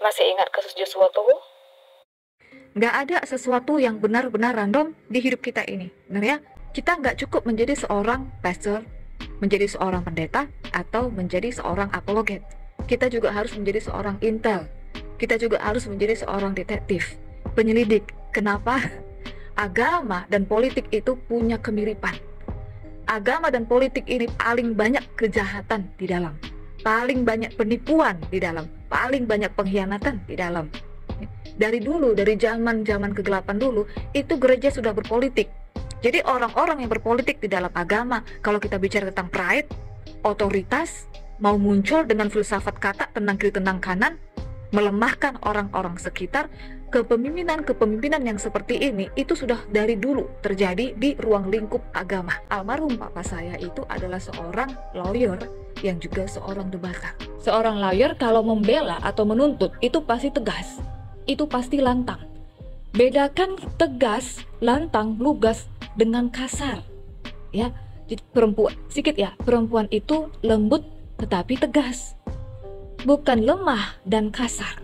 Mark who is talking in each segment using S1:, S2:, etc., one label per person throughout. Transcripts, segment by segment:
S1: Masih ingat kasus Joshua Towo?
S2: Nggak ada sesuatu yang benar-benar random di hidup kita ini, benar ya? Kita nggak cukup menjadi seorang pastor, menjadi seorang pendeta, atau menjadi seorang apologet. Kita juga harus menjadi seorang intel. Kita juga harus menjadi seorang detektif, penyelidik. Kenapa? Agama dan politik itu punya kemiripan. Agama dan politik ini paling banyak kejahatan di dalam, paling banyak penipuan di dalam, paling banyak pengkhianatan di dalam. Dari dulu, dari zaman kegelapan dulu, itu gereja sudah berpolitik. Jadi orang-orang yang berpolitik di dalam agama, kalau kita bicara tentang pride, otoritas, mau muncul dengan filsafat kata tendang kiri tendang kanan, melemahkan orang-orang sekitar, kepemimpinan yang seperti ini itu sudah dari dulu terjadi di ruang lingkup agama. Almarhum papa saya itu adalah seorang lawyer yang juga seorang debater. Seorang lawyer kalau membela atau menuntut itu pasti tegas, itu pasti lantang. Bedakan tegas, lantang, lugas dengan kasar. Ya, jadi perempuan itu lembut tetapi tegas, bukan lemah dan kasar.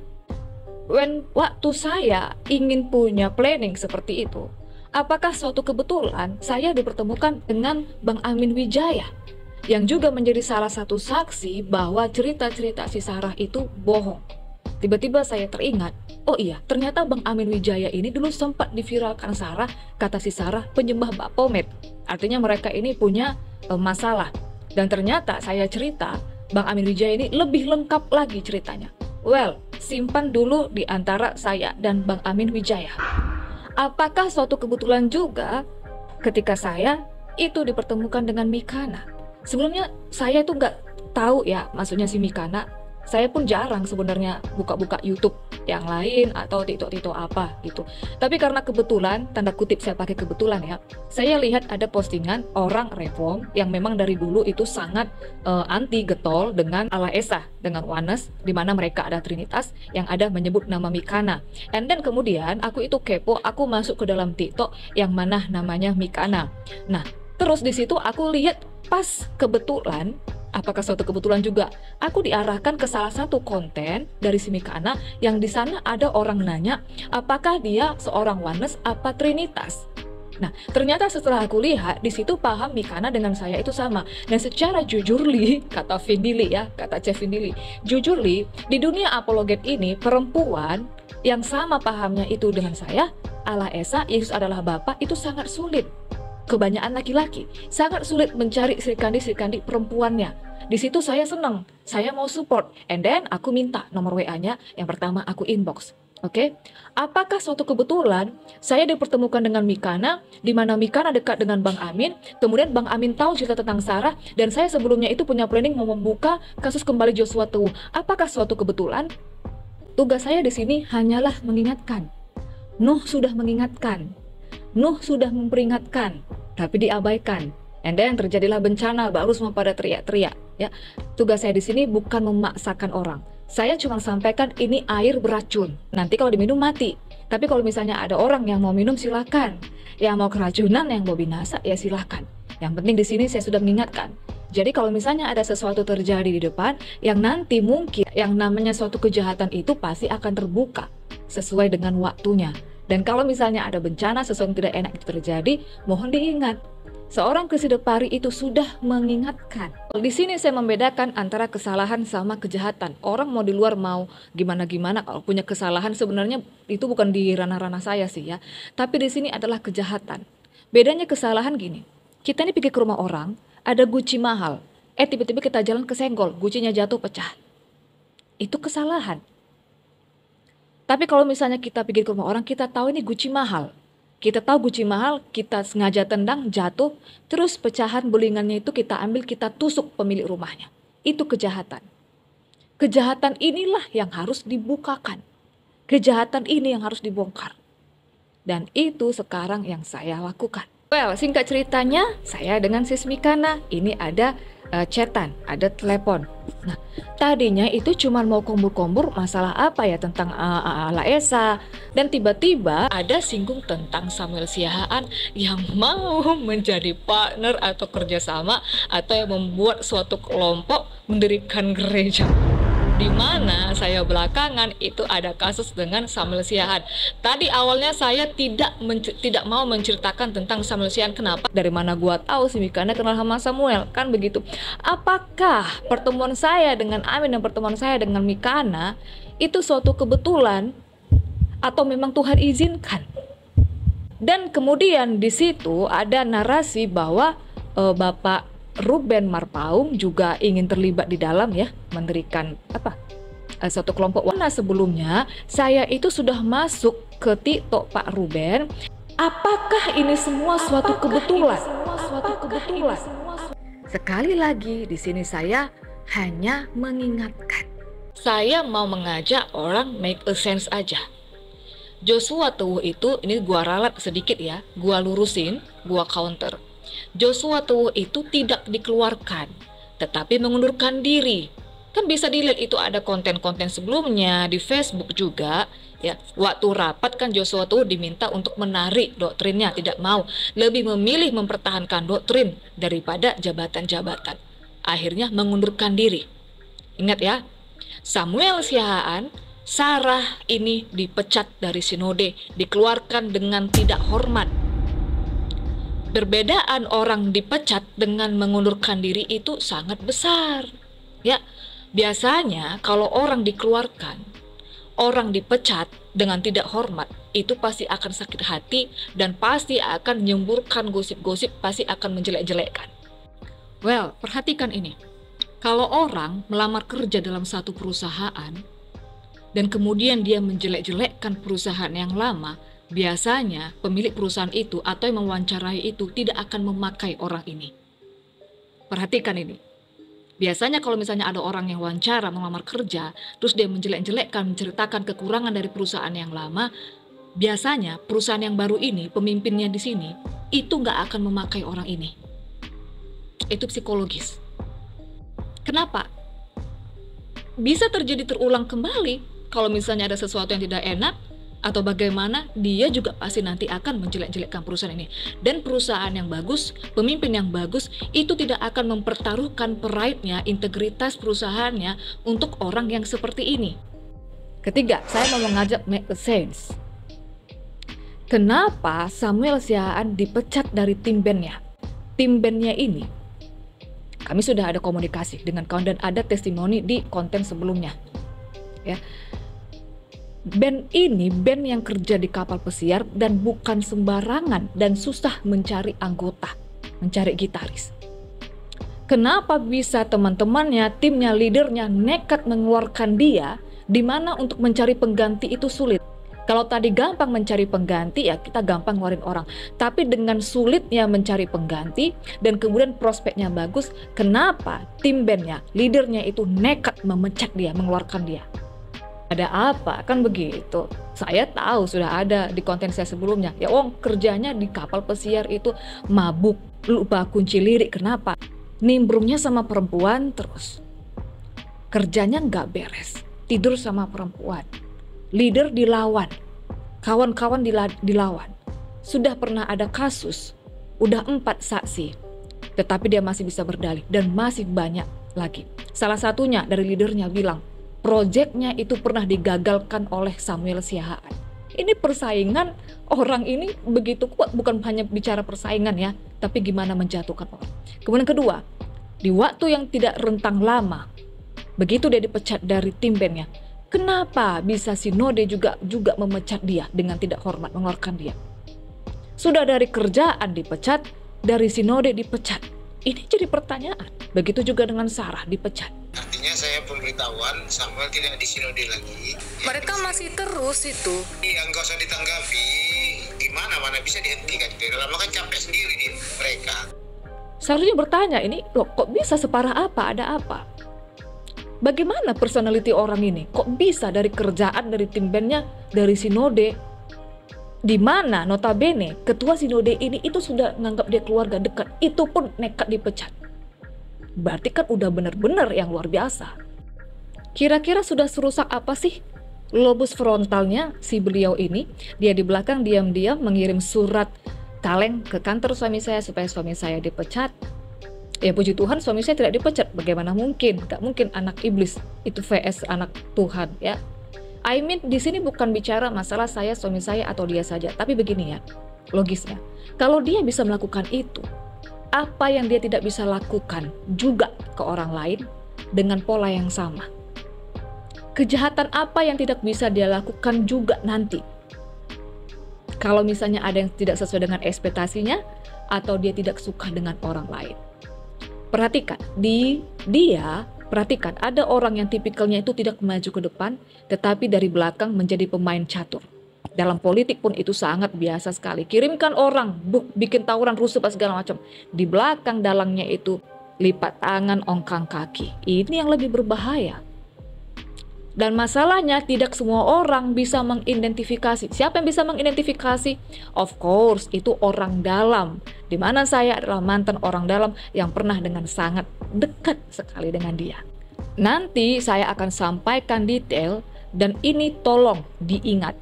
S2: Waktu saya ingin punya planning seperti itu, apakah suatu kebetulan saya dipertemukan dengan Bang Amin Wijaya yang juga menjadi salah satu saksi bahwa cerita-cerita si Sarah itu bohong. Tiba-tiba saya teringat, oh iya, ternyata Bang Amin Wijaya ini dulu sempat diviralkan Sarah, kata si Sarah, penyembah Baphomet. Artinya mereka ini punya masalah. Dan ternyata saya cerita, Bang Amin Wijaya ini lebih lengkap lagi ceritanya. Well, simpan dulu di antara saya dan Bang Amin Wijaya. Apakah suatu kebetulan juga ketika saya itu dipertemukan dengan Mikana? Sebelumnya saya itu nggak tahu ya maksudnya si Mikana. Saya pun jarang sebenarnya buka-buka YouTube yang lain atau TikTok apa gitu. Tapi karena kebetulan, tanda kutip saya pakai kebetulan ya, saya lihat ada postingan orang reform yang memang dari dulu itu sangat anti getol dengan Allah Esa, dengan Oneness, di mana mereka ada Trinitas yang ada menyebut nama Mikana. And then kemudian aku itu kepo, aku masuk ke dalam TikTok yang mana namanya Mikana. Nah, terus di situ aku lihat pas kebetulan, apakah suatu kebetulan juga aku diarahkan ke salah satu konten dari si Mikana yang di sana ada orang nanya apakah dia seorang Oneness apa Trinitas. Nah, ternyata setelah aku lihat di situ paham Mikana dengan saya itu sama. Dan secara jujurly, kata Vindili ya, kata Chef Vindili, jujurly di dunia apologet ini perempuan yang sama pahamnya itu dengan saya, Allah Esa, Yesus adalah Bapa, itu sangat sulit. Kebanyakan laki-laki sangat sulit mencari serikandi perempuannya. Di situ saya senang, saya mau support, and then aku minta nomor WA-nya. Yang pertama aku inbox. Oke, apakah suatu kebetulan saya dipertemukan dengan Mikana, di mana Mikana dekat dengan Bang Amin, kemudian Bang Amin tahu cerita tentang Sarah, dan saya sebelumnya itu punya planning mau membuka kasus kembali Joshua Towo. Apakah suatu kebetulan? Tugas saya di sini hanyalah mengingatkan. Nuh sudah mengingatkan, Nuh sudah memperingatkan, tapi diabaikan. And then terjadilah bencana, baru semua pada teriak-teriak. Ya, tugas saya di sini bukan memaksakan orang. Saya cuma sampaikan ini air beracun. Nanti kalau diminum mati. Tapi kalau misalnya ada orang yang mau minum silakan. Yang mau keracunan, yang mau binasa ya silakan. Yang penting di sini saya sudah mengingatkan. Jadi kalau misalnya ada sesuatu terjadi di depan, yang nanti mungkin yang namanya suatu kejahatan itu pasti akan terbuka sesuai dengan waktunya. Dan kalau misalnya ada bencana, sesuatu yang tidak enak itu terjadi, mohon diingat. Seorang Kesidepari itu sudah mengingatkan. Di sini saya membedakan antara kesalahan sama kejahatan. Orang mau di luar mau gimana-gimana, kalau punya kesalahan sebenarnya itu bukan di ranah-ranah saya sih ya. Tapi di sini adalah kejahatan. Bedanya kesalahan gini, kita ini pergi ke rumah orang, ada guci mahal. Tiba-tiba kita jalan kesenggol, gucinya jatuh pecah. Itu kesalahan. Tapi kalau misalnya kita pergi ke rumah orang, kita tahu ini guci mahal. Kita tahu guci mahal, kita sengaja tendang, jatuh, terus pecahan belingannya itu kita ambil, kita tusuk pemilik rumahnya. Itu kejahatan. Kejahatan inilah yang harus dibukakan. Kejahatan ini yang harus dibongkar. Dan itu sekarang yang saya lakukan. Well, singkat ceritanya, saya dengan Sis Mikana, ini ada chatan, ada telepon. Nah, tadinya itu cuma mau kombur-kombur masalah apa ya tentang Allah Esa, dan tiba-tiba ada singgung tentang Samuel Siahaan yang mau menjadi partner atau kerjasama atau yang membuat suatu kelompok mendirikan gereja.
S1: Di mana saya belakangan itu ada kasus dengan Samuel Siahaan. Tadi awalnya saya tidak mau menceritakan tentang Samuel Siahaan. Kenapa? Dari mana gua tahu si Mikana kenal sama Samuel, kan begitu. Apakah pertemuan saya dengan Amin dan pertemuan saya dengan Mikana itu suatu kebetulan atau memang Tuhan izinkan? Dan kemudian di situ ada narasi bahwa Bapak Ruben Marpaung juga ingin terlibat di dalam ya, mendirikan suatu kelompok. Warna sebelumnya saya itu sudah masuk ke TikTok Pak Ruben. Apakah ini semua suatu kebetulan?
S2: Sekali lagi di sini saya hanya mengingatkan.
S1: Saya mau mengajak orang make a sense aja. Joshua Tuwuh itu, ini gua ralat sedikit ya, gua lurusin, gua counter. Joshua Tuwuh itu tidak dikeluarkan, tetapi mengundurkan diri. Kan bisa dilihat itu ada konten-konten sebelumnya di Facebook juga. Ya, waktu rapat kan Joshua Tuwuh diminta untuk menarik doktrinnya, tidak mau, lebih memilih mempertahankan doktrin daripada jabatan-jabatan. Akhirnya mengundurkan diri. Ingat ya, Samuel Siahaan, Sarah ini dipecat dari sinode, dikeluarkan dengan tidak hormat. Perbedaan orang dipecat dengan mengundurkan diri itu sangat besar. Ya, biasanya kalau orang dikeluarkan, orang dipecat dengan tidak hormat, itu pasti akan sakit hati dan pasti akan menyemburkan gosip-gosip, pasti akan menjelek-jelekkan. Well, perhatikan ini. Kalau orang melamar kerja dalam satu perusahaan dan kemudian dia menjelek-jelekkan perusahaan yang lama, biasanya pemilik perusahaan itu atau yang mewawancarai itu tidak akan memakai orang ini. Perhatikan ini. Biasanya kalau misalnya ada orang yang wawancara melamar kerja, terus dia menjelek-jelekkan, menceritakan kekurangan dari perusahaan yang lama, biasanya perusahaan yang baru ini, pemimpinnya di sini, itu nggak akan memakai orang ini. Itu psikologis. Kenapa? Bisa terjadi terulang kembali kalau misalnya ada sesuatu yang tidak enak, atau bagaimana, dia juga pasti nanti akan menjelek-jelekkan perusahaan ini. Dan perusahaan yang bagus, pemimpin yang bagus, itu tidak akan mempertaruhkan pride-nya, integritas perusahaannya untuk orang yang seperti ini. Ketiga, saya mau mengajak make a sense. Kenapa Samuel Siahaan dipecat dari tim bandnya? Tim bandnya ini, kami sudah ada komunikasi dengan kawan dan ada testimoni di konten sebelumnya. Ya. Band ini band yang kerja di kapal pesiar dan bukan sembarangan dan susah mencari anggota, mencari gitaris. Kenapa bisa teman-temannya, timnya, leadernya nekat mengeluarkan dia, di mana untuk mencari pengganti itu sulit. Kalau tadi gampang mencari pengganti, ya kita gampang ngeluarin orang. Tapi dengan sulitnya mencari pengganti dan kemudian prospeknya bagus, kenapa tim bandnya, leadernya itu nekat memecat dia, mengeluarkan dia? Ada apa? Kan begitu. Saya tahu sudah ada di konten saya sebelumnya. Ya kerjanya di kapal pesiar itu mabuk, lupa kunci lirik. Kenapa? Nimbrungnya sama perempuan terus. Kerjanya nggak beres. Tidur sama perempuan. Leader dilawan. Kawan-kawan dilawan. Sudah pernah ada kasus. Udah 4 saksi. Tetapi dia masih bisa berdalih. Dan masih banyak lagi. Salah satunya dari leadernya bilang, proyeknya itu pernah digagalkan oleh Samuel Siahaan. Ini persaingan orang ini begitu kuat, bukan hanya bicara persaingan ya, tapi gimana menjatuhkan orang. Kemudian kedua, di waktu yang tidak rentang lama, begitu dia dipecat dari tim bandnya, kenapa bisa sinode juga memecat dia dengan tidak hormat, mengeluarkan dia? Sudah dari kerjaan dipecat, dari sinode dipecat. Ini jadi pertanyaan. Begitu juga dengan Sarah dipecat.
S3: Artinya saya pemberitahuan Samuel tidak di sinode lagi.
S1: Mereka masih terus itu.
S3: Yang gak usah ditanggapi, gimana mana bisa dihentikan. Lama kan capek sendiri mereka.
S1: Seharusnya bertanya ini, loh kok bisa separah apa, ada apa? Bagaimana personality orang ini? Kok bisa dari kerjaan, dari tim bandnya, dari sinode, di mana notabene ketua sinode ini itu sudah menganggap dia keluarga dekat, itu pun nekat dipecat. Berarti kan udah benar-benar yang luar biasa. Kira-kira sudah serusak apa sih lobus frontalnya si beliau ini? Dia di belakang diam-diam mengirim surat kaleng ke kantor suami saya supaya suami saya dipecat. Ya puji Tuhan suami saya tidak dipecat. Bagaimana mungkin? Gak mungkin anak iblis itu vs anak Tuhan ya. I mean di sini bukan bicara masalah saya, suami saya atau dia saja. Tapi begini ya, logisnya. Kalau dia bisa melakukan itu, apa yang dia tidak bisa lakukan juga ke orang lain dengan pola yang sama? Kejahatan apa yang tidak bisa dia lakukan juga nanti? Kalau misalnya ada yang tidak sesuai dengan ekspektasinya atau dia tidak suka dengan orang lain. Perhatikan, perhatikan ada orang yang tipikalnya itu tidak maju ke depan, tetapi dari belakang menjadi pemain catur. Dalam politik pun itu sangat biasa sekali. Kirimkan orang, bikin tawuran rusuh segala macam. Di belakang dalangnya itu lipat tangan, ongkang kaki. Ini yang lebih berbahaya. Dan masalahnya tidak semua orang bisa mengidentifikasi. Siapa yang bisa mengidentifikasi? Of course, itu orang dalam. Di mana saya adalah mantan orang dalam yang pernah dengan sangat dekat sekali dengan dia. Nanti saya akan sampaikan detail dan ini tolong diingat.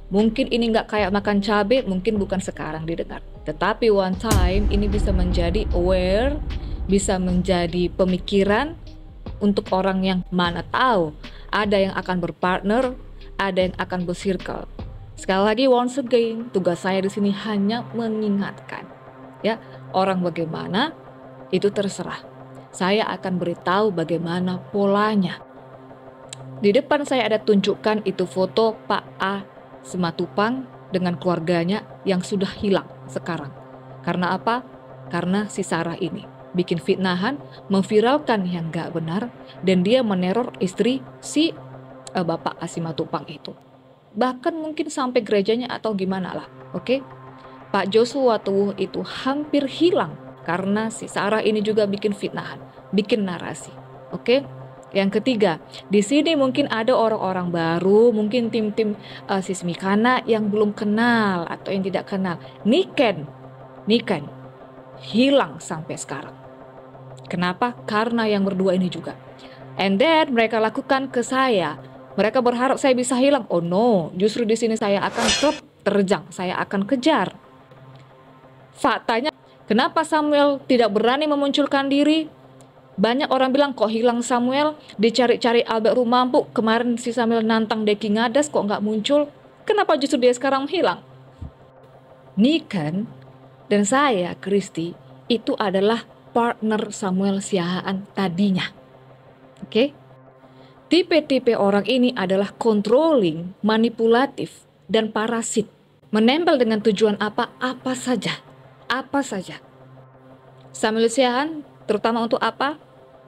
S1: Mungkin ini nggak kayak makan cabai, mungkin bukan sekarang didengar. Tetapi one time ini bisa menjadi aware, bisa menjadi pemikiran untuk orang yang mana tahu. Ada yang akan berpartner, ada yang akan bersirkel. Sekali lagi, once again, tugas saya di sini hanya mengingatkan. Ya, orang bagaimana itu terserah. Saya akan beritahu bagaimana polanya. Di depan saya ada tunjukkan itu foto Pak A Simatupang dengan keluarganya yang sudah hilang sekarang. Karena apa? Karena si Sarah ini bikin fitnahan, memviralkan yang gak benar, dan dia meneror istri si Bapak A Simatupang itu. Bahkan mungkin sampai gerejanya atau gimana lah, oke? Pak Joshua Tuwuh itu hampir hilang karena si Sarah ini juga bikin fitnahan, bikin narasi, oke? Yang ketiga, di sini mungkin ada orang-orang baru, mungkin tim-tim Sismikana yang belum kenal atau yang tidak kenal. Niken hilang sampai sekarang. Kenapa? Karena yang berdua ini juga. And then mereka lakukan ke saya. Mereka berharap saya bisa hilang. Oh no, justru di sini saya akan terjang, saya akan kejar. Faktanya, kenapa Samuel tidak berani memunculkan diri? Banyak orang bilang kok hilang Samuel, dicari-cari Albert Rumampu. Kemarin si Samuel nantang Deki Ngadas kok nggak muncul. Kenapa justru dia sekarang hilang? Niken dan saya, Kristi, itu adalah partner Samuel Siahaan tadinya. Oke? Tipe-tipe orang ini adalah controlling, manipulatif, dan parasit. Menempel dengan tujuan apa? Apa saja. Samuel Siahaan terutama untuk apa?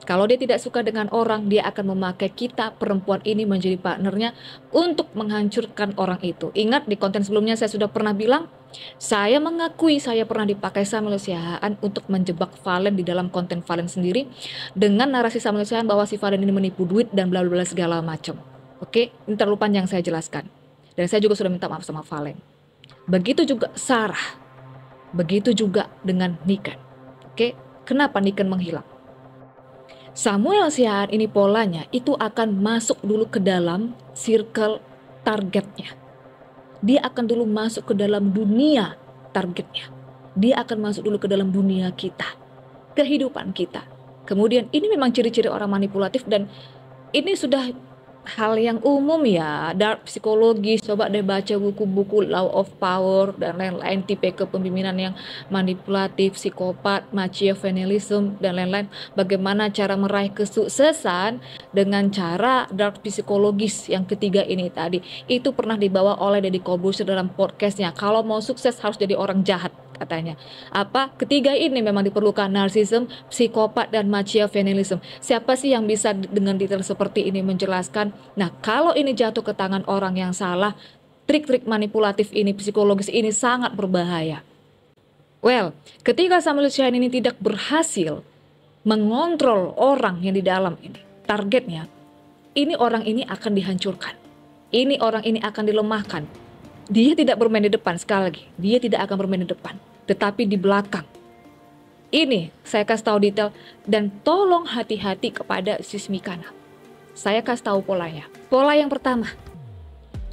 S1: Kalau dia tidak suka dengan orang, dia akan memakai kita perempuan ini menjadi partnernya untuk menghancurkan orang itu. Ingat di konten sebelumnya saya sudah pernah bilang, saya mengakui saya pernah dipakai Samuel Siahaan untuk menjebak Valen di dalam konten Valen sendiri dengan narasi Samuel Siahaan bahwa si Valen ini menipu duit dan bla bla bla segala macam. Oke, ini terlalu panjang saya jelaskan. Dan saya juga sudah minta maaf sama Valen. Begitu juga Sarah. Begitu juga dengan Niken. Oke, kenapa Niken menghilang? Samuel Siahaan ini polanya itu akan masuk dulu ke dalam circle targetnya. Dia akan dulu masuk ke dalam dunia targetnya. Dia akan masuk dulu ke dalam dunia kita, kehidupan kita. Kemudian ini memang ciri-ciri orang manipulatif dan ini sudah hal yang umum ya, dark psikologi. Coba deh baca buku-buku Law of Power dan lain-lain, tipe kepemimpinan yang manipulatif, psikopat, Machiavellianism dan lain-lain. Bagaimana cara meraih kesuksesan dengan cara dark psikologis yang ketiga ini tadi. Itu pernah dibawa oleh Deddy Corbuzier dalam podcastnya. Kalau mau sukses harus jadi orang jahat katanya. Apa? Ketiga ini memang diperlukan, narsisme, psikopat, dan Machiavellianism. Siapa sih yang bisa dengan detail seperti ini menjelaskan? Nah, kalau ini jatuh ke tangan orang yang salah, trik-trik manipulatif ini, psikologis ini sangat berbahaya. Well, ketika Samuel Siahaan ini tidak berhasil mengontrol orang yang di dalam ini, targetnya, ini orang ini akan dihancurkan. Ini orang ini akan dilemahkan. Dia tidak bermain di depan, sekali lagi. Dia tidak akan bermain di depan, tetapi di belakang. Ini saya kasih tahu detail dan tolong hati-hati kepada Sismikana. Saya kasih tahu polanya. Pola yang pertama,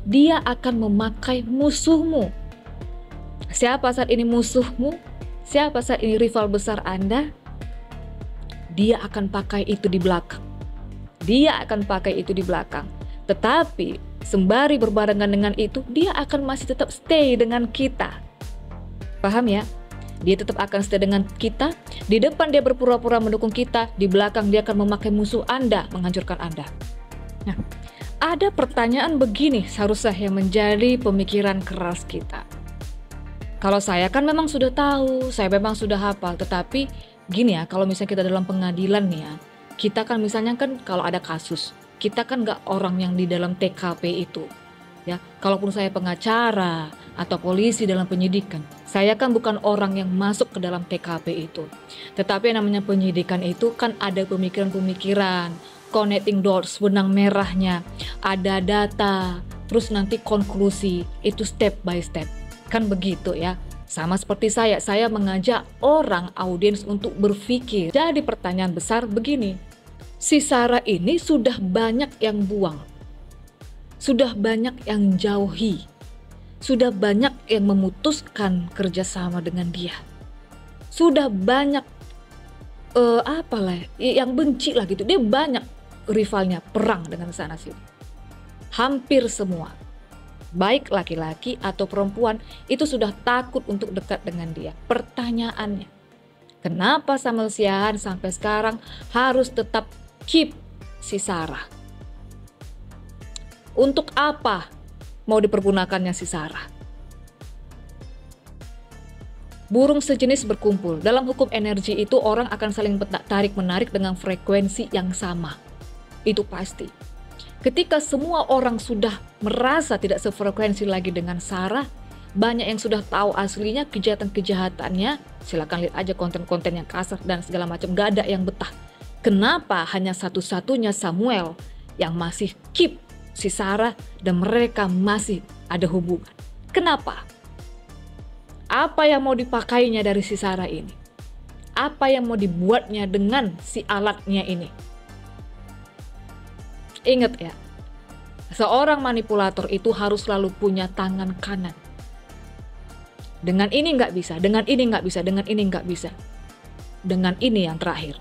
S1: dia akan memakai musuhmu. Siapa saat ini musuhmu? Siapa saat ini rival besar Anda? dia akan pakai itu di belakang. Dia akan pakai itu di belakang. Tetapi sembari berbarengan dengan itu, dia akan masih tetap stay dengan kita. Paham ya? Dia tetap akan stay dengan kita. Di depan dia berpura-pura mendukung kita, di belakang dia akan memakai musuh Anda, menghancurkan Anda. Nah, ada pertanyaan begini seharusnya yang menjadi pemikiran keras kita. Kalau saya kan memang sudah tahu, saya memang sudah hafal, tetapi gini ya, kalau misalnya kita dalam pengadilan nih ya, kita kan misalnya kan kalau ada kasus, kita kan nggak orang yang di dalam TKP itu. Ya, kalaupun saya pengacara atau polisi dalam penyidikan, saya kan bukan orang yang masuk ke dalam TKP itu. Tetapi yang namanya penyidikan itu kan ada pemikiran-pemikiran, connecting dots, benang merahnya, ada data, terus nanti konklusi, itu step by step. Kan begitu ya. Sama seperti saya mengajak orang audiens untuk berpikir. Jadi pertanyaan besar begini, si Sarah ini sudah banyak yang buang, sudah banyak yang jauhi, sudah banyak yang memutuskan kerjasama dengan dia, sudah banyak yang benci lah gitu, dia banyak rivalnya, perang dengan sana sini, hampir semua. Baik laki-laki atau perempuan itu sudah takut untuk dekat dengan dia. Pertanyaannya, kenapa Samuel Siahaan sampai sekarang harus tetap keep si Sarah? Untuk apa mau dipergunakannya si Sarah? Burung sejenis berkumpul. Dalam hukum energi itu orang akan saling tarik-menarik dengan frekuensi yang sama. Itu pasti. Ketika semua orang sudah merasa tidak sefrekuensi lagi dengan Sarah, banyak yang sudah tahu aslinya, kejahatan-kejahatannya, silakan lihat aja konten-konten yang kasar dan segala macam, gak ada yang betah. Kenapa hanya satu-satunya Samuel yang masih keep si Sarah dan mereka masih ada hubungan? Kenapa? Apa yang mau dipakainya dari si Sarah ini? Apa yang mau dibuatnya dengan si alatnya ini? Ingat ya, seorang manipulator itu harus selalu punya tangan kanan. Dengan ini nggak bisa, dengan ini nggak bisa, dengan ini nggak bisa. Dengan ini yang terakhir.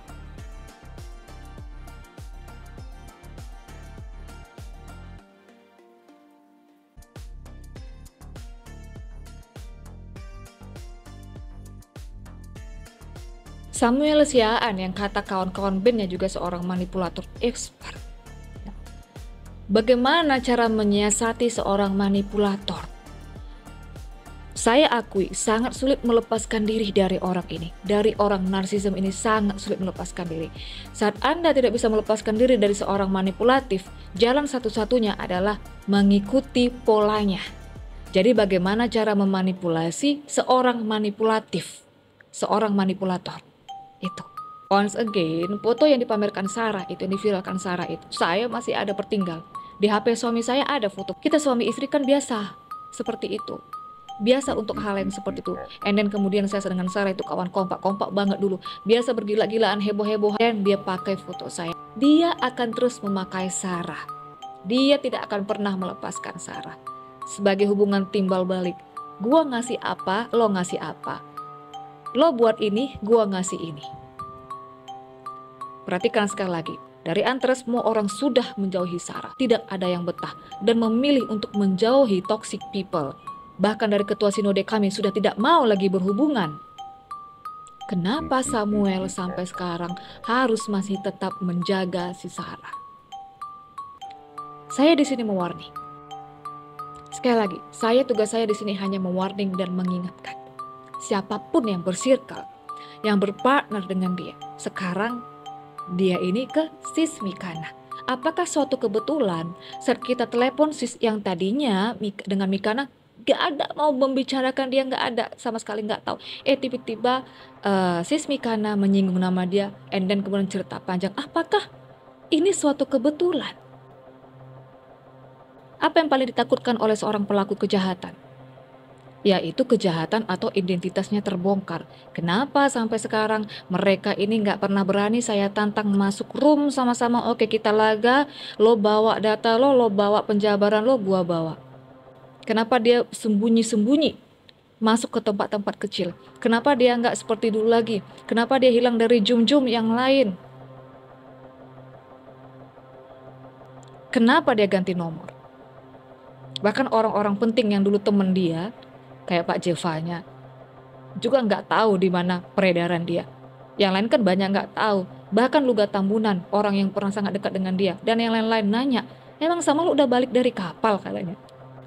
S1: Samuel Siahaan yang kata kawan-kawan bandnya juga seorang manipulator expert. Bagaimana cara menyiasati seorang manipulator? Saya akui sangat sulit melepaskan diri dari orang ini. Dari orang narsisme ini sangat sulit melepaskan diri. Saat Anda tidak bisa melepaskan diri dari seorang manipulatif, jalan satu-satunya adalah mengikuti polanya. Jadi bagaimana cara memanipulasi seorang manipulatif, seorang manipulator? Itu. Once again, foto yang dipamerkan Sarah itu, yang diviralkan Sarah itu, saya masih ada tertinggal. Di HP suami saya ada foto. Kita suami istri kan biasa seperti itu. Biasa untuk hal yang seperti itu. And then kemudian saya dengan Sarah itu kawan kompak banget dulu. Biasa bergila-gilaan, heboh-heboh. Dan dia pakai foto saya. Dia akan terus memakai Sarah. Dia tidak akan pernah melepaskan Sarah. Sebagai hubungan timbal balik. Gua ngasih apa, lo ngasih apa. Lo buat ini, gua ngasih ini. Perhatikan sekali lagi, dari antara semua orang sudah menjauhi Sarah, tidak ada yang betah dan memilih untuk menjauhi toxic people. Bahkan dari ketua sinode kami sudah tidak mau lagi berhubungan. Kenapa Samuel sampai sekarang harus masih tetap menjaga si Sarah? Saya di sini mewarning. Sekali lagi, tugas saya di sini hanya mewarning dan mengingatkan. Siapapun yang bersirkel, yang berpartner dengan dia, sekarang dia ini ke sis Mikana. Apakah suatu kebetulan saat kita telepon sis yang tadinya dengan Mikana gak ada mau membicarakan dia, gak ada sama sekali, gak tahu. Tiba-tiba sis Mikana menyinggung nama dia, and then kemudian cerita panjang. Apakah ini suatu kebetulan? Apa yang paling ditakutkan oleh seorang pelaku kejahatan? Yaitu kejahatan atau identitasnya terbongkar. Kenapa sampai sekarang mereka ini nggak pernah berani saya tantang masuk room sama-sama. Oke, kita laga, lo bawa data lo bawa penjabaran lo, gua bawa. Kenapa dia sembunyi-sembunyi masuk ke tempat-tempat kecil? Kenapa dia nggak seperti dulu lagi? Kenapa dia hilang dari jum-jum yang lain? Kenapa dia ganti nomor? Bahkan orang-orang penting yang dulu temen dia, kayak Pak Jevanya, juga nggak tahu di mana peredaran dia. Yang lain kan banyak nggak tahu. Bahkan Luga Tambunan, orang yang pernah sangat dekat dengan dia, dan yang lain-lain nanya, emang Samuel udah balik dari kapal katanya.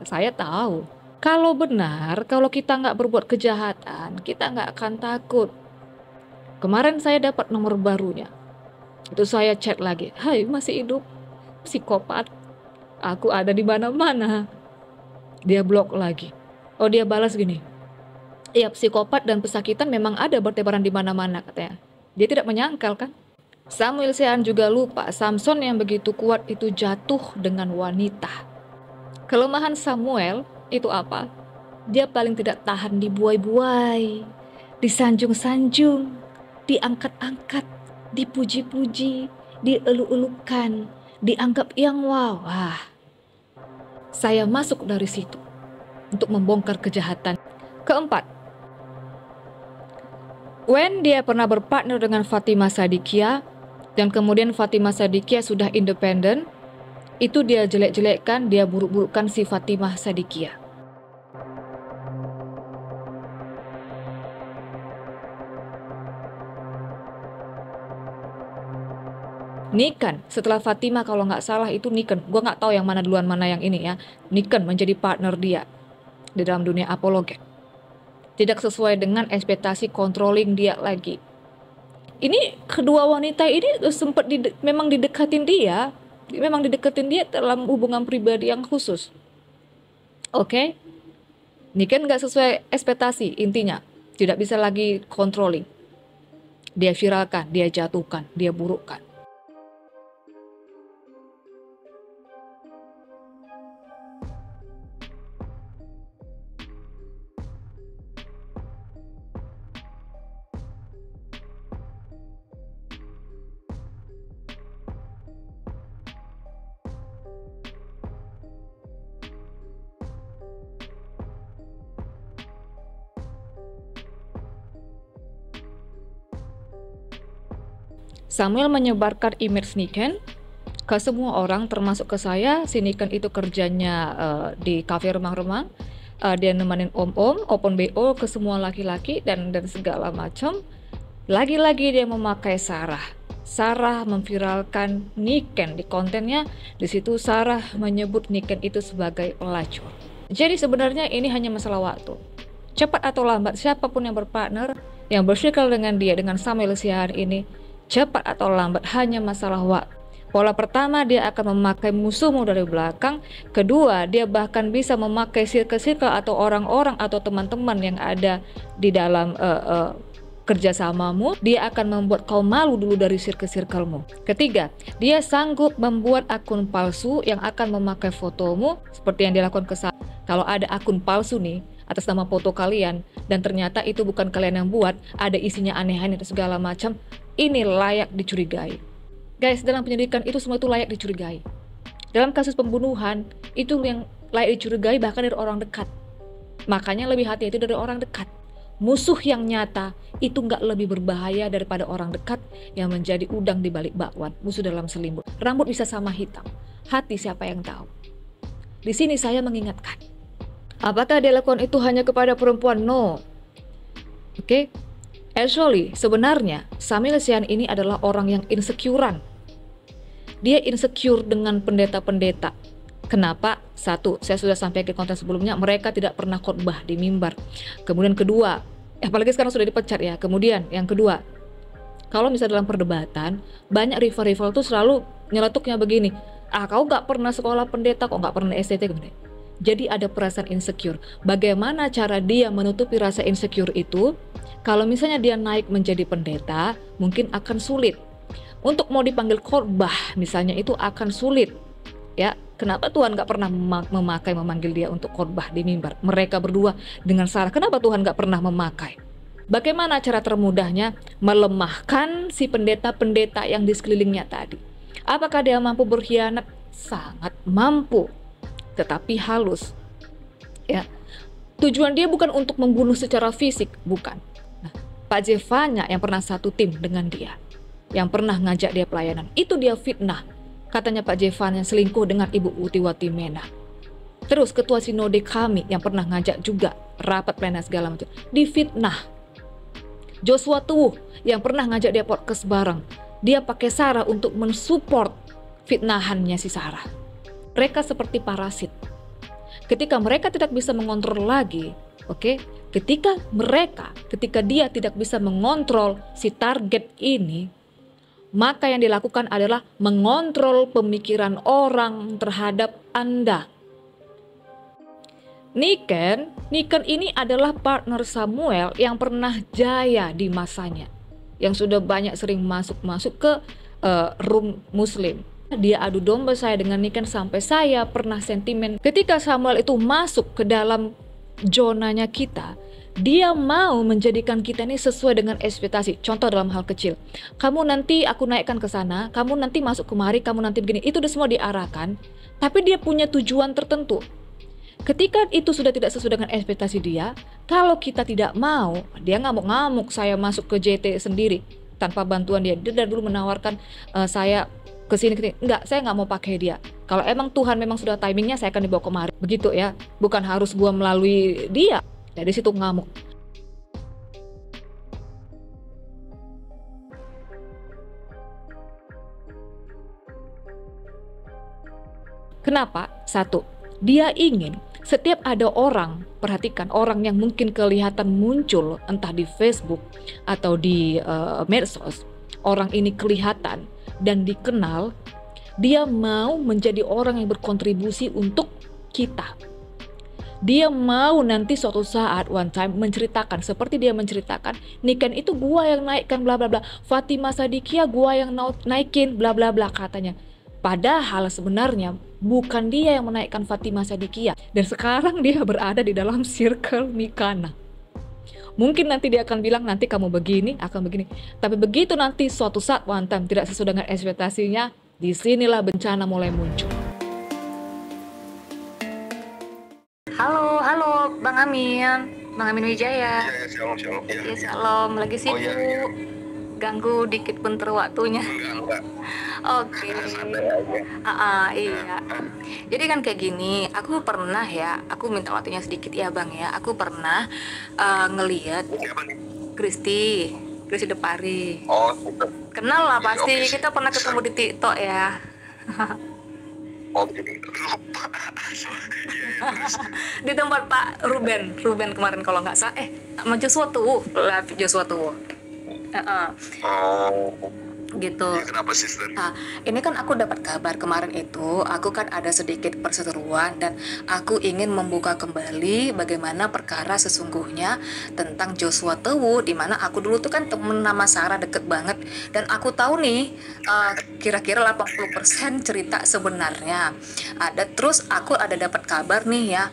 S1: Saya tahu. Kalau benar, kalau kita nggak berbuat kejahatan, kita nggak akan takut. Kemarin saya dapat nomor barunya. Itu saya chat lagi, hai masih hidup, psikopat. Aku ada di mana-mana. Dia blok lagi. Oh dia balas gini, iya psikopat dan pesakitan memang ada bertebaran di mana-mana katanya. Dia tidak menyangkal kan. Samuel Sean juga lupa Samson yang begitu kuat itu jatuh dengan wanita. Kelemahan Samuel itu apa? Dia paling tidak tahan dibuai-buai, disanjung-sanjung, diangkat-angkat, dipuji-puji, dieluk-elukan, dianggap yang wow. Wah, saya masuk dari situ untuk membongkar kejahatan. Keempat, Wen dia pernah berpartner dengan Fatimah Sadikia, dan kemudian Fatimah Sadikia sudah independen, itu dia jelek-jelekkan, dia buruk-burukkan si Fatimah Sadikia. Niken, setelah Fatimah kalau nggak salah itu Niken, gue nggak tahu yang mana duluan mana yang ini ya. Niken menjadi partner dia di dalam dunia apologet. Tidak sesuai dengan ekspektasi controlling dia lagi. Ini kedua wanita ini sempat memang didekatin dia, dalam hubungan pribadi yang khusus. Oke? Niken nggak sesuai ekspektasi intinya, tidak bisa lagi controlling. Dia viralkan, dia jatuhkan, dia burukkan. Samuel menyebarkan image Niken ke semua orang, termasuk ke saya. Si Niken itu kerjanya di kafe remang-remang, dia nemenin om-om, open BO ke semua laki-laki dan segala macam. Lagi-lagi dia memakai Sarah. Sarah memviralkan Niken di kontennya. Di situ Sarah menyebut Niken itu sebagai pelacur. Jadi sebenarnya ini hanya masalah waktu. Cepat atau lambat siapapun yang berpartner, yang bersirkel dengan dia, dengan Samuel Sean ini, cepat atau lambat hanya masalah waktu. Pola pertama, dia akan memakai musuhmu dari belakang. Kedua, dia bahkan bisa memakai circle-circle atau orang-orang atau teman-teman yang ada di dalam kerjasamamu. Dia akan membuat kau malu dulu dari circle-circlemu. Ketiga, dia sanggup membuat akun palsu yang akan memakai fotomu seperti yang dilakukan ke saya. Kalau ada akun palsu nih atas nama foto kalian dan ternyata itu bukan kalian yang buat, ada isinya aneh-aneh dan segala macam, ini layak dicurigai. Guys, dalam penyelidikan itu semua itu layak dicurigai. Dalam kasus pembunuhan, itu yang layak dicurigai bahkan dari orang dekat. Makanya lebih hati-hati dari orang dekat. Musuh yang nyata itu nggak lebih berbahaya daripada orang dekat yang menjadi udang di balik bakwan, musuh dalam selimut. Rambut bisa sama hitam. Hati siapa yang tahu. Di sini saya mengingatkan. Apakah dia lakukan itu hanya kepada perempuan? No. Oke. Actually, sebenarnya Samuel Sean ini adalah orang yang insecurean. Dia insecure dengan pendeta-pendeta. Kenapa? Satu, saya sudah sampaikan konten sebelumnya, mereka tidak pernah khotbah di mimbar. Kemudian kedua, apalagi sekarang sudah dipecat ya. Kemudian yang kedua, kalau misalnya dalam perdebatan, banyak rival-rival tuh selalu nyeletuknya begini, kau gak pernah sekolah pendeta, kok gak pernah STT. Jadi ada perasaan insecure. Bagaimana cara dia menutupi rasa insecure itu? Kalau misalnya dia naik menjadi pendeta, mungkin akan sulit. Untuk mau dipanggil khotbah misalnya itu akan sulit. Ya, kenapa Tuhan gak pernah memanggil dia untuk khotbah di mimbar? Mereka berdua dengan Sarah, kenapa Tuhan gak pernah memakai? Bagaimana cara termudahnya melemahkan si pendeta-pendeta yang di sekelilingnya tadi? Apakah dia mampu berkhianat? Sangat mampu, tetapi halus. Ya, tujuan dia bukan untuk membunuh secara fisik, bukan. Nah, Pak Jevanya yang pernah satu tim dengan dia, yang pernah ngajak dia pelayanan, itu dia fitnah. Katanya Pak Jevan yang selingkuh dengan Ibu Utiwati Mena. Terus ketua sinode kami yang pernah ngajak juga rapat plena segala macam difitnah. Joshua Tuwuh yang pernah ngajak dia podcast bareng, dia pakai Sarah untuk mensupport fitnahannya si Sarah. Mereka seperti parasit. Ketika mereka tidak bisa mengontrol lagi, ketika dia tidak bisa mengontrol si target ini, maka yang dilakukan adalah mengontrol pemikiran orang terhadap Anda. Niken ini adalah partner Samuel yang pernah jaya di masanya, yang sudah banyak sering masuk ke room Muslim. Dia adu domba saya dengan Niken sampai saya pernah sentimen. Ketika Samuel itu masuk ke dalam zonanya kita, dia mau menjadikan kita ini sesuai dengan ekspektasi. Contoh dalam hal kecil, kamu nanti aku naikkan ke sana, kamu nanti masuk kemari, kamu nanti begini. Itu udah semua diarahkan, tapi dia punya tujuan tertentu. Ketika itu sudah tidak sesuai dengan ekspektasi dia, kalau kita tidak mau, dia ngamuk-ngamuk saya masuk ke JT sendiri tanpa bantuan dia. Dia dari dulu menawarkan saya kesini. Enggak, saya nggak mau pakai dia. Kalau emang Tuhan memang sudah timingnya, saya akan dibawa kemari. Begitu ya, bukan harus gua melalui dia. Dari situ ngamuk. Kenapa? Satu, dia ingin setiap ada orang, perhatikan orang yang mungkin kelihatan muncul entah di Facebook atau di medsos, orang ini kelihatan dan dikenal, dia mau menjadi orang yang berkontribusi untuk kita. Dia mau nanti suatu saat one time menceritakan seperti dia menceritakan, Niken itu gua yang naikkan bla bla bla, Fatimah Sadikia gua yang naikin bla bla bla katanya. Padahal sebenarnya bukan dia yang menaikkan Fatimah Sadikia, dan sekarang dia berada di dalam circle Mikana. Mungkin nanti dia akan bilang nanti kamu begini, akan begini. Tapi begitu nanti suatu saat one time tidak sesuai dengan ekspektasinya, disinilah bencana mulai muncul.
S2: Halo Bang Amin Wijaya.
S3: Iya, shalom.
S2: Iya, shalom. Lagi sibuk.
S3: Iya.
S2: Ganggu dikit bentar waktunya.
S3: Enggak.
S2: Oke.
S3: Santai aja.
S2: Iya. Jadi kan kayak gini, aku minta waktunya sedikit ya Bang ya. Aku pernah ngelihat
S3: Siapa nih?
S2: Kristi Depari.
S3: Oh, gitu.
S2: Kenal lah
S3: Iya,
S2: pasti,
S3: oke.
S2: kita pernah ketemu di TikTok ya.
S3: Oh, gitu. Lupa. Terus.
S2: Di tempat Pak Ruben kemarin kalau nggak salah. Sama Joshua Tuwuh.
S3: Oh,
S2: Gitu.
S3: ya, kenapa sister?
S2: Nah, ini kan aku dapat kabar kemarin itu, aku kan ada sedikit perseteruan dan aku ingin membuka kembali bagaimana perkara sesungguhnya tentang Joshua Tuwuh, di mana aku dulu tuh kan temen nama Sarah deket banget, dan aku tahu nih kira-kira 80% cerita sebenarnya ada. Terus aku ada dapat kabar nih ya,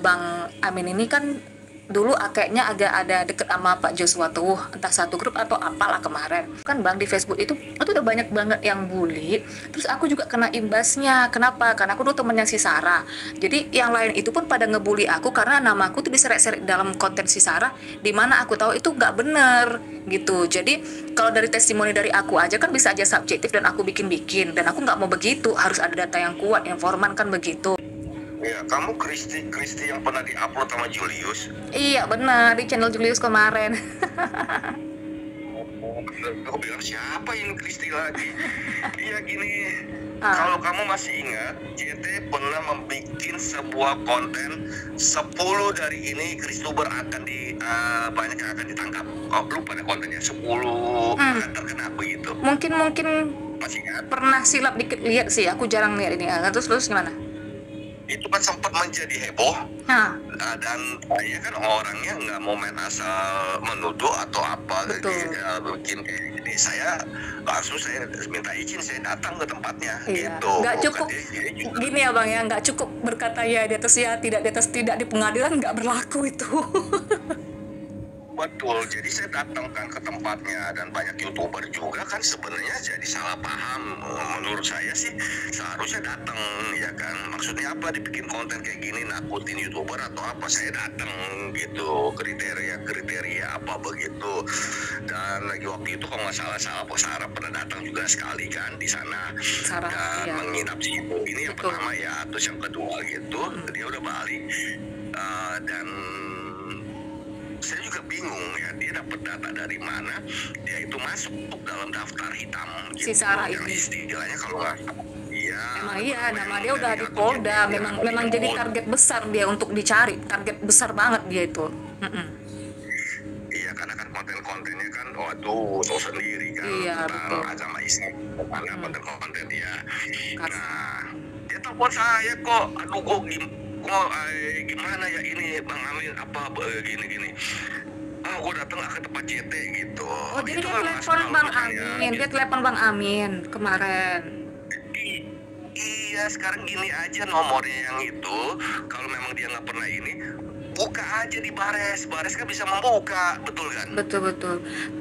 S2: Bang Amin ini kan dulu kayaknya agak ada deket sama Pak Joshua Tuwuh, entah satu grup atau apalah kemarin kan Bang. Di Facebook itu udah banyak banget yang bully, terus aku juga kena imbasnya. Kenapa? Karena aku dulu temennya si Sarah, jadi yang lain itu pun pada ngebully aku karena namaku tuh diseret-seret dalam konten si Sarah, dimana aku tahu itu nggak bener gitu. Jadi kalau dari testimoni dari aku aja kan bisa aja subjektif dan aku bikin-bikin, dan aku nggak mau begitu, harus ada data yang kuat, informan kan begitu.
S3: Ya, kamu Kristi yang pernah diupload sama Julius.
S2: Iya benar, di channel Julius kemarin.
S3: Aku bilang siapa ini Kristi lagi? Iya gini, kalau kamu masih ingat, JT pernah membuat sebuah konten 10 dari ini Kristuber akan banyak yang akan ditangkap. Kau lupa pada kontennya 10 akan terkena begitu.
S2: Mungkin
S3: Masih ingat?
S2: pernah silap dikit lihat sih, aku jarang lihat ini. Terus gimana?
S3: Itu kan sempat menjadi heboh.
S2: Nah,
S3: Dan saya kan orangnya nggak mau main asal menuduh atau apa.
S2: Betul.
S3: Jadi saya langsung minta izin, saya datang ke tempatnya.
S2: iya.
S3: Gitu.
S2: Nggak cukup
S3: Dia juga.
S2: gini ya Bang ya, nggak cukup berkata ya di atas ya, tidak di atas tidak, di pengadilan nggak berlaku itu.
S3: Betul, jadi saya datang kan ke tempatnya dan banyak YouTuber juga kan sebenarnya jadi salah paham. Menurut saya sih seharusnya datang ya kan. Maksudnya apa dibikin konten kayak gini nakutin YouTuber atau apa? Saya datang gitu, kriteria apa begitu. Dan lagi waktu itu kalau nggak salah Sarah pernah datang juga sekali kan di sana
S1: Sarah,
S3: dan
S1: iya.
S3: menginap di situ. Ini yang
S1: Betul.
S3: pertama ya, terus yang kedua gitu dia udah balik. Dan saya juga bingung ya dia dapat data dari mana dia itu masuk dalam daftar hitam gitu.
S1: Si Sarah
S3: Yang
S1: ini.
S3: istilahnya kalau nggak iya
S1: Emang iya, nama dia
S3: yang
S1: udah
S3: dari
S1: di
S3: atau
S1: Polda,
S3: jadi
S1: memang jadi
S3: Polda.
S1: target besar dia untuk dicari, target besar banget dia itu. Mm-mm.
S3: Iya karena kan konten-kontennya kan waduh tahu sendiri kan
S1: Iya,
S3: tentang
S1: betul.
S3: agama Islam mana konten-konten dia.
S1: Kas-
S3: Nah dia telepon saya kok aduh gimana ya ini Bang Amin apa gini gue datang ke tempat JT gitu.
S1: Oh, jadi
S3: Itu
S1: dia
S3: kan
S1: telepon
S3: kalau
S1: Bang
S3: misalnya
S1: Amin, dia telepon Bang Amin kemarin.
S3: Iya sekarang gini aja nomornya yang itu kalau memang dia nggak pernah ini buka aja di Bares kan bisa membuka betul kan?
S1: Betul.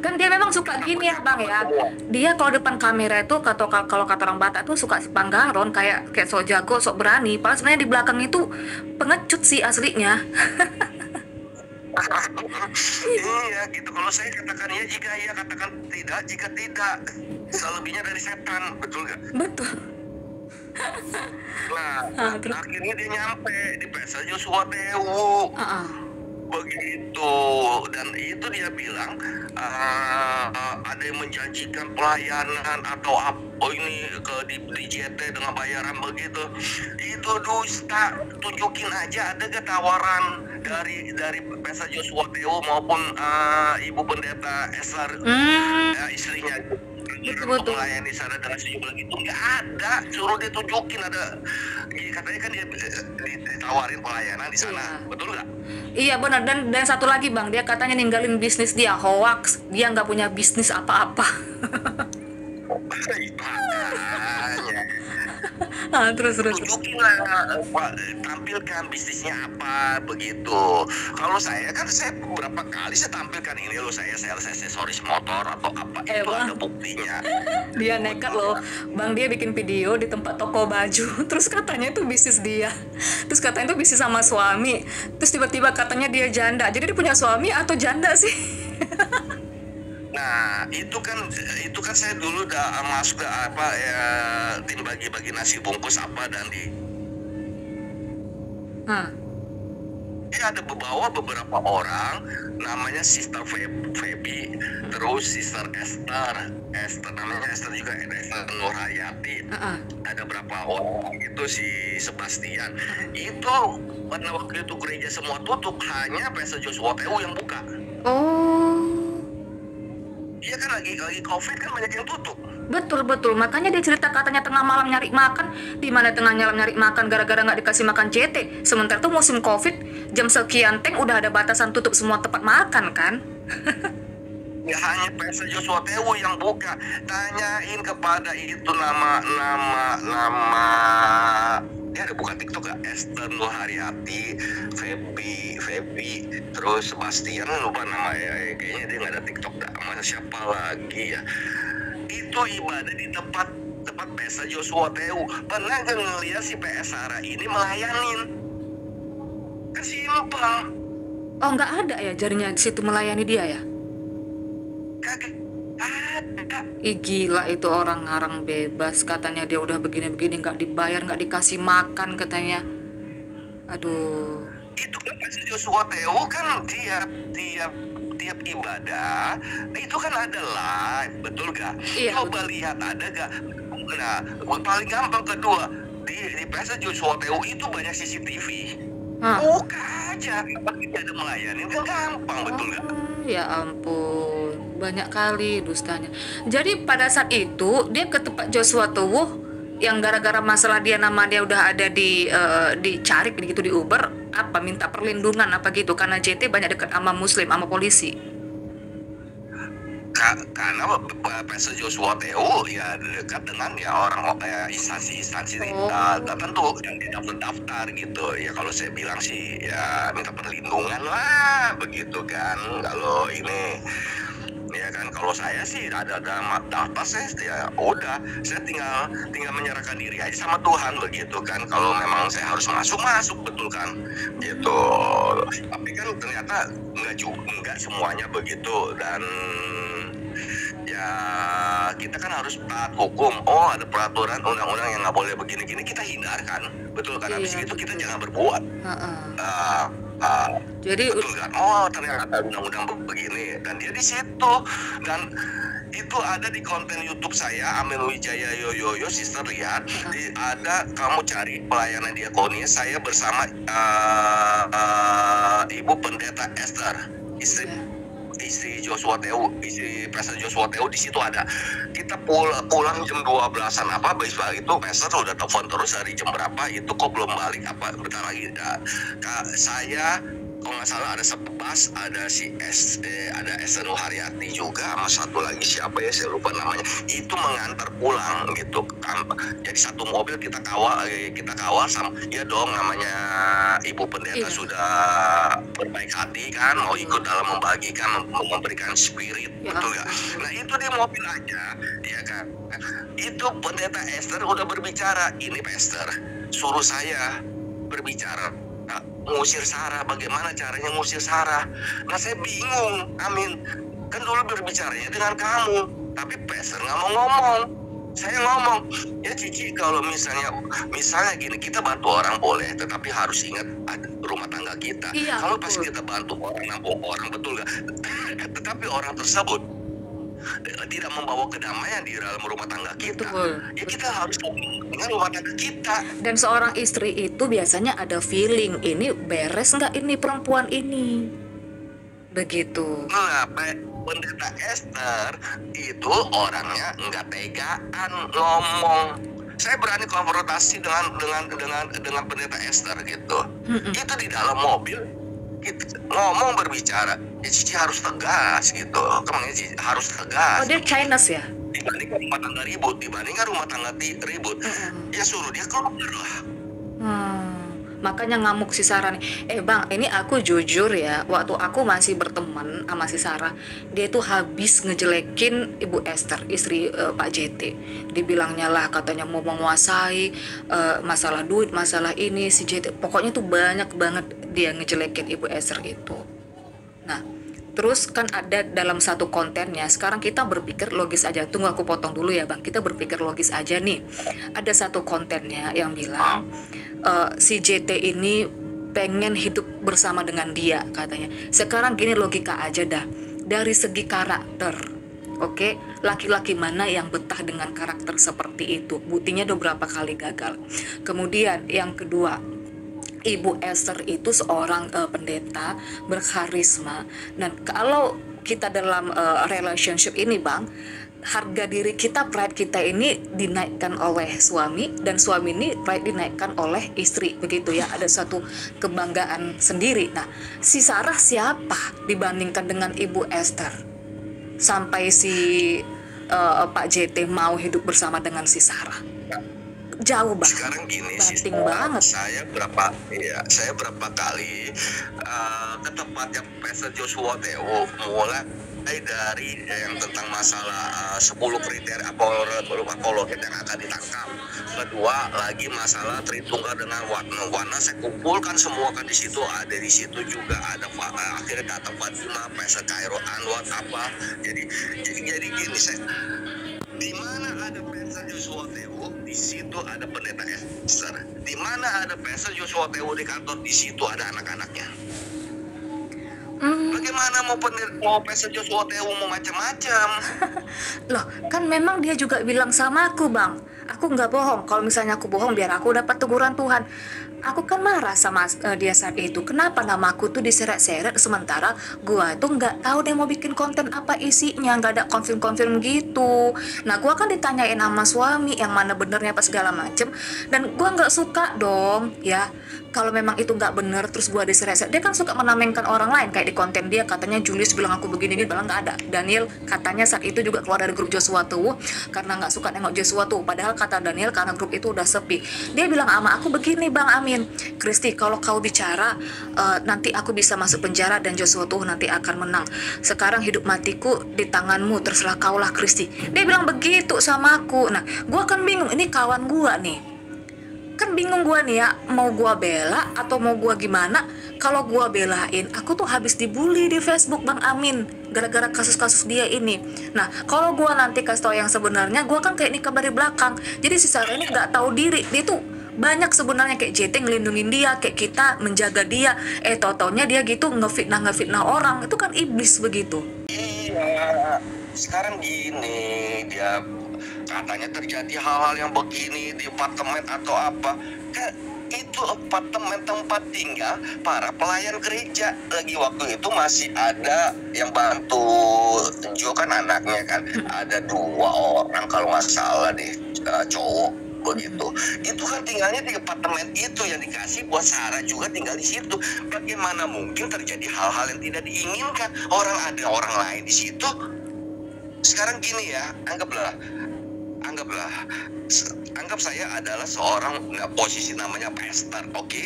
S1: Kan dia memang suka gini ya Bang ya. Dia kalau depan kamera itu kalau kata orang Batak tuh suka panggaron kayak sok jago, sok berani. Padahal sebenarnya di belakang itu pengecut sih aslinya.
S3: Iya gitu kalau saya katakan ya jika iya katakan tidak jika tidak selebihnya dari setan betul nggak?
S1: Betul.
S3: Nah
S1: Terus
S3: akhirnya dia nyampe di Pesa Joshua Tewu begitu dan itu dia bilang ada yang menjanjikan pelayanan atau apa ini di JT dengan bayaran begitu itu dusta. Tunjukin aja ada gak tawaran dari Pesa Joshua Tewu maupun Ibu Pendeta Esther istrinya
S1: Betul.
S3: melayani sana dengan sejumlah gitu nggak ada. Suruh dia tunjukin ada katanya kan dia ditawarin pelayanan di sana.
S1: Iya.
S3: Betul nggak?
S1: Iya benar, dan satu lagi Bang, dia katanya ninggalin bisnis dia, hoax, dia nggak punya bisnis apa-apa. Terus
S3: Tunjukin lah tampilkan bisnisnya apa begitu. Kalau saya beberapa kali saya tampilkan ini loh saya sales aksesoris motor atau apa itu
S1: Bang,
S3: ada buktinya.
S1: dia nekat loh Bang, dia bikin video di tempat toko baju, terus katanya itu bisnis dia, terus katanya itu bisnis sama suami, terus tiba-tiba katanya dia janda. Jadi dia punya suami atau janda sih?
S3: Nah itu kan saya dulu udah masuk ke apa ya tim bagi-bagi nasi bungkus apa dan dia ada bawa beberapa orang namanya Sister Feby terus Sister Esther namanya Esther juga ada Esther Nurhayati ada berapa orang itu si Sebastian itu karena waktu itu gereja semua tutup hanya Pesa Joshua Tewu yang buka. Iya kan lagi COVID kan banyak yang tutup.
S1: Betul, makanya dia cerita katanya tengah malam nyari makan. Di mana tengah malam nyari makan gara-gara nggak dikasih makan JT. Sementara tuh musim COVID jam sekian teng udah ada batasan tutup semua tempat makan kan.
S3: Ya hanya Pesa Joshua Tewu yang buka. Tanyain kepada itu nama dia ada buka TikTok gak? Esther Nurhayati, Feby, terus Sebastian lupa nama ya, kayaknya dia nggak ada TikTok dah. Sama siapa lagi ya? Itu ibadah di tempat Pesa Joshua Tewu. Pernah gak ngeliat si PS Sarah ini melayanin? Kan simpel.
S1: Oh nggak ada ya jarinya di situ melayani dia ya?
S3: Kagak ada.
S1: Ih gila itu orang ngarang bebas, katanya dia udah begini-begini nggak dibayar, nggak dikasih makan katanya. Aduh.
S3: Itu kan Pesa Joshua Tewu kan tiap ibadah itu kan ada live, betul gak?
S1: Iya,
S3: Coba lihat ada gak? Nah, paling gampang kedua di Pesa Joshua Tewu itu banyak CCTV. Buka aja, kita ada melayani kan gampang, betul gak?
S1: Ya ampun, banyak kali dustanya. Jadi pada saat itu dia ke tempat Joshua Tewu yang gara-gara masalah nama dia udah ada dicari gitu di Uber, apa minta perlindungan apa gitu karena JT banyak dekat sama Muslim sama polisi.
S3: karena Pastor Joshua Teu ya dekat dengan ya orang instansi-instansi tertentu yang daftar gitu ya. Kalau saya bilang sih ya minta perlindungan lah begitu kan. Kalau ini ya kan, kalau saya sih ada daftar, saya ya udah, saya tinggal menyerahkan diri aja sama Tuhan begitu kan. Kalau memang saya harus masuk betul kan gitu. Tapi kan ternyata enggak semuanya begitu. Dan ya kita kan harus taat hukum. Oh, ada peraturan undang-undang yang nggak boleh begini-gini, kita hindarkan betul kan. Habis itu kita jangan berbuat.
S2: Jadi
S3: betul kan, oh ternyata ada undang-undang begini, dan dia di situ. Dan itu ada di konten YouTube saya, Amin Wijaya Yoyoyo, sister lihat. Ada, kamu cari pelayanan diakonia saya bersama Ibu Pendeta Esther, istri Joshua Teu, istri Pastor Joshua Teu. Di situ ada. Kita pulang jam 12-an apa, itu Pastor udah telepon terus dari jam berapa, itu kok belum balik, apa bentar lagi. Saya kalau nggak salah ada Sebas, ada si ada Esther Nuharyati juga, sama satu lagi siapa ya, saya lupa namanya. Itu mengantar pulang gitu. Jadi satu mobil kita kawal sama, ya dong, namanya Ibu Pendeta sudah berbaik hati kan, mau ikut dalam membagikan, memberikan spirit, betul ya. Nah itu di mobil aja, ya kan. Itu Pendeta Esther udah berbicara, ini Pastor suruh saya berbicara, ngusir Sarah, bagaimana caranya ngusir Sarah. Nah saya bingung, Amin, kan dulu berbicaranya dengan kamu, tapi Pastor nggak mau ngomong. Saya ngomong, ya Cici, kalau misalnya gini, kita bantu orang boleh, tetapi harus ingat ada rumah tangga kita. Kalau pas kita bantu orang, nampung orang, betul nggak? Tetapi orang tersebut tidak membawa kedamaian di dalam rumah tangga kita. Ya kita harus dengan rumah tangga kita.
S2: Dan seorang istri itu biasanya ada feeling, ini beres nggak ini perempuan ini, begitu.
S3: Nah, Pendeta Esther itu orangnya nggak tegaan ngomong. Saya berani konfrontasi dengan Pendeta Esther gitu. Itu di dalam mobil ngomong, berbicara, ya Cici harus tegas gitu. Kemana Cici harus tegas.
S2: Oh, dia Chinese ya?
S3: Dibandingkan rumah tangga ribut, ya suruh dia keluar lah.
S2: Makanya ngamuk si Sarah nih. Bang, ini aku jujur ya, waktu aku masih berteman sama si Sarah, dia tuh habis ngejelekin Ibu Esther, istri Pak JT. Dibilangnya lah, katanya mau menguasai, masalah duit, masalah ini, si JT. Pokoknya tuh banyak banget dia ngejelekin Ibu Esther itu. Nah, terus kan ada dalam satu kontennya, sekarang kita berpikir logis aja. Tunggu aku potong dulu ya Bang, kita berpikir logis aja nih. Ada satu kontennya yang bilang, si JT ini pengen hidup bersama dengan dia katanya. Sekarang gini, logika aja dah, dari segi karakter, oke, laki-laki mana yang betah dengan karakter seperti itu? Buktinya udah berapa kali gagal. Kemudian yang kedua, Ibu Esther itu seorang pendeta berkarisma. Dan kalau kita dalam relationship ini Bang, harga diri kita, pride kita ini dinaikkan oleh suami, dan suami ini pride dinaikkan oleh istri, begitu ya. Ada satu kebanggaan sendiri. Nah, si Sarah siapa dibandingkan dengan Ibu Esther sampai si Pak JT mau hidup bersama dengan si Sarah? Jauh banget.
S3: Sekarang gini sih,
S2: banget.
S3: Saya berapa kali ke tempatnya Pastor Joshua Teu, mulai dari yang tentang masalah 10 kriteria apologet yang akan ditangkap. Kedua lagi masalah Tritunggal dengan Wana saya kumpulkan semua kan di situ. Ada di situ juga ada akhirnya datang Fatima, Pastor Cairo Anwar apa. Jadi gini, saya di mana ada Pastor Joshua Teu, di situ ada Pendeta Esther. Di mana ada Pastor Joshua Teu di kantor, di situ ada anak-anaknya. Bagaimana mau Pastor Joshua Teu mau macam-macam?
S2: Loh, kan memang dia juga bilang sama aku Bang, Aku nggak bohong. Kalau misalnya aku bohong, biar aku dapat teguran Tuhan. Aku kan marah sama dia saat itu. Kenapa nama aku tuh diseret-seret, sementara gua tuh nggak tahu dia mau bikin konten apa isinya, nggak ada konfirm-konfirm gitu. Nah, gua kan ditanyain sama suami yang mana benernya apa segala macem, dan gua nggak suka dong, ya. Kalau memang itu nggak bener, terus gua diseret-seret, dia kan suka menamengkan orang lain kayak di konten dia, katanya Julius bilang aku begini, dia bilang nggak ada. Daniel katanya saat itu juga keluar dari grup Joshua tuh karena nggak suka nengok Joshua tuh. Padahal kata Daniel karena grup itu udah sepi. Dia bilang sama aku begini, Bang Amin, Kristi, kalau kau bicara nanti aku bisa masuk penjara dan Joshua tuh nanti akan menang. Sekarang hidup matiku di tanganmu, terserah kaulah Kristi. Dia bilang begitu sama aku. Nah, gua kan bingung, ini kawan gua nih. Kan bingung gua nih ya, mau gua bela atau mau gua gimana. Kalau gua belain, aku tuh habis dibully di Facebook, Bang Amin, gara-gara kasus-kasus dia ini. Nah, kalau gua nanti kasih tau yang sebenarnya, gua kan kayak nikah dari belakang. Jadi si Sarah ini nggak tahu diri. Dia tuh banyak sebenarnya, kayak JT ngelindungin dia, kayak kita menjaga dia. Tau-taunya dia gitu ngefitnah orang. Itu kan iblis begitu.
S3: Iya, sekarang gini, dia katanya terjadi hal-hal yang begini di apartemen atau apa. Itu apartemen tempat tinggal para pelayan gereja. Lagi waktu itu masih ada yang bantu Jo kan anaknya kan. Ada 2 orang kalau nggak salah deh, cowok begitu. Itu kan tinggalnya di apartemen itu yang dikasih buat Sarah juga tinggal di situ. Bagaimana mungkin terjadi hal-hal yang tidak diinginkan? Ada orang lain di situ. Sekarang gini ya, anggap saya adalah seorang, posisi namanya pastor, oke?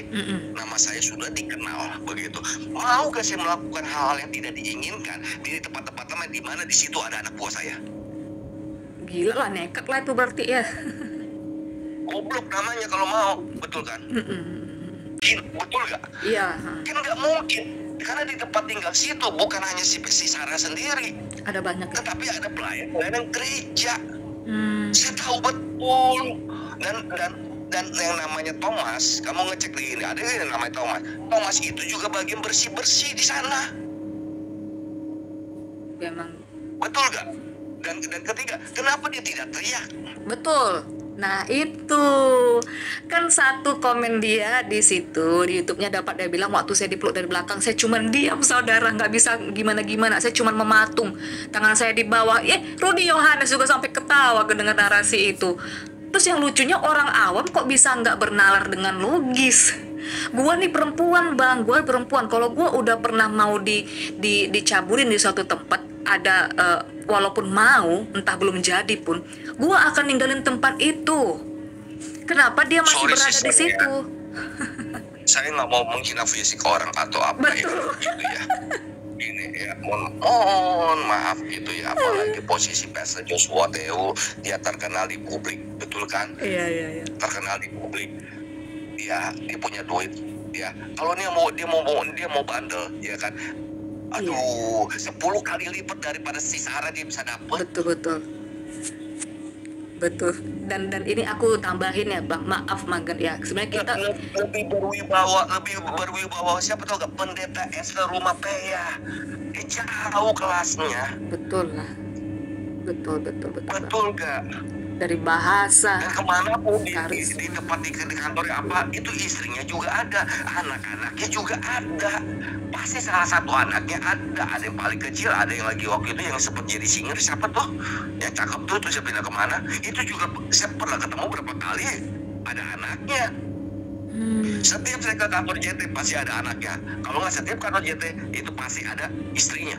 S3: Nama saya sudah dikenal begitu. Mau gak saya melakukan hal-hal yang tidak diinginkan di tempat-tempat di mana di situ ada anak buah saya?
S2: Gila lah, nekat lah itu berarti ya.
S3: Goblok namanya kalau mau, betul kan? Betul gak?
S2: Iya.
S3: Kan nggak mungkin, karena di tempat tinggal situ bukan hanya si Sarah sendiri,
S2: Ada banyak.
S3: tetapi ada pelayan gereja. Saya tahu betul. Dan yang namanya Thomas, kamu ngecek di ini, ada yang namanya Thomas. Thomas itu juga bagian bersih-bersih di sana.
S2: Memang.
S3: Betul gak? Dan ketiga, kenapa dia tidak teriak?
S2: Betul. Nah, itu kan satu komen dia di situ di YouTube-nya dapat, dia bilang waktu saya dipeluk dari belakang, saya cuman diam saudara, nggak bisa gimana-gimana, saya cuman mematung, tangan saya di bawah. Rudy Yohanes juga sampai ketawa kedengar narasi itu. Terus yang lucunya, orang awam kok bisa nggak bernalar dengan logis. Gua nih perempuan, Bang, gua perempuan. Kalau gua udah pernah mau dicaburin di suatu tempat, ada walaupun mau, entah belum jadi pun, gua akan ninggalin tempat itu. Kenapa dia masih berada di situ?
S3: Saya nggak mau menghina fisik orang atau apa ya, gitu ya. Ini ya, mohon maaf gitu ya, apalagi posisi Pastor Joshua Teo, dia terkenal di publik, betul kan?
S2: Iya.
S3: Terkenal di publik. Dia punya duit, ya. Kalau dia mau bandel, ya kan. Aduh, 10 kali lipat daripada si Sarah dia bisa dapat.
S2: Betul. Dan ini aku tambahin ya, Bang. Maaf Magen ya. Sebenarnya kita
S3: lebih berwibawa siapa tahu gak, Pendeta Esther Rumah Peya. Dia jauh kelasnya.
S2: Betul lah. Betul.
S3: Betul gak?
S2: Dari bahasa.
S3: Dan kemana pun di tempat di kantor apa, itu istrinya juga ada, anak-anaknya juga ada. Pasti salah satu anaknya ada yang paling kecil, ada yang lagi waktu itu yang sempat jadi singer, siapa tuh? Yang cakep tuh saya pindah kemana? Itu juga saya pernah ketemu berapa kali, ada anaknya. Setiap saya ke kantor JT pasti ada anaknya. Kalau nggak setiap kantor JT itu pasti ada istrinya.